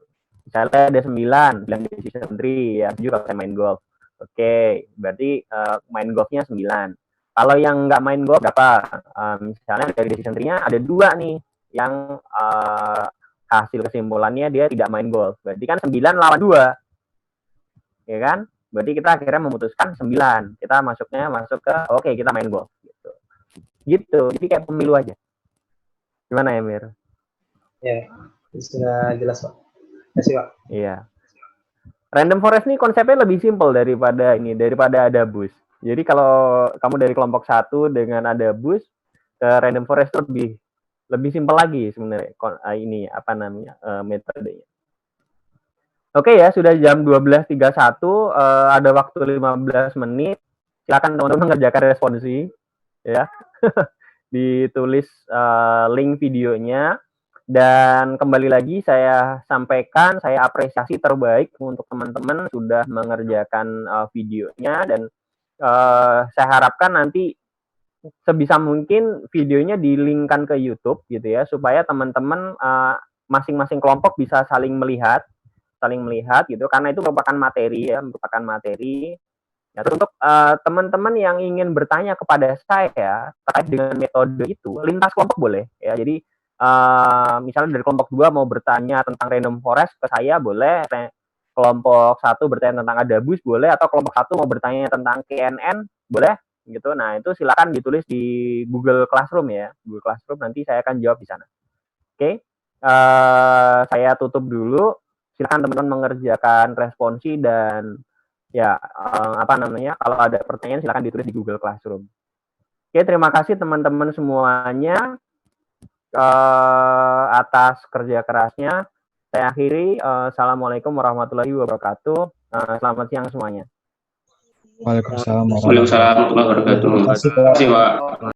Misalnya ada 9 decision tree yang setuju kalau saya main golf. Oke, berarti main golfnya 9. Kalau yang nggak main golf berapa? Misalnya dari decision tree-nya ada 2 nih yang hasil kesimpulannya dia tidak main golf. Berarti kan 9 lawan 2. Ya kan? Berarti kita akhirnya memutuskan 9. Kita masuk ke oke, kita main golf gitu. Gitu. Jadi kayak pemilu aja. Gimana ya, Mir? Ya, sudah jelas, Pak. Terima kasih, Pak. Iya. Random forest ini konsepnya lebih simpel daripada ada bus. Jadi kalau kamu dari kelompok 1 dengan ada bus ke random forest lebih simpel lagi sebenarnya ini metodenya. Oke ya, sudah jam 12.31, ada waktu 15 menit. Silakan teman-teman mengerjakan responsi ya. Ditulis link videonya. Dan kembali lagi saya sampaikan, saya apresiasi terbaik untuk teman-teman sudah mengerjakan videonya, dan saya harapkan nanti sebisa mungkin videonya di-linkkan ke YouTube gitu ya, supaya teman-teman masing-masing kelompok bisa saling melihat gitu, karena itu merupakan materi. Ya, untuk teman-teman yang ingin bertanya kepada saya terkait dengan metode itu, lintas kelompok boleh ya. Jadi misalnya dari kelompok 2 mau bertanya tentang random forest ke saya boleh, kelompok 1 bertanya tentang adabus boleh, atau kelompok 1 mau bertanya tentang KNN boleh gitu. Nah, itu silakan ditulis di Google Classroom ya. Google Classroom, nanti saya akan jawab di sana. Oke. Saya tutup dulu. Silakan teman-teman mengerjakan responsi, dan ya kalau ada pertanyaan silakan ditulis di Google Classroom. Oke, terima kasih teman-teman semuanya atas kerja kerasnya. Saya akhiri. Assalamualaikum warahmatullahi wabarakatuh. Selamat siang semuanya. Waalaikumsalam warahmatullahi wabarakatuh. Terima kasih, Pak.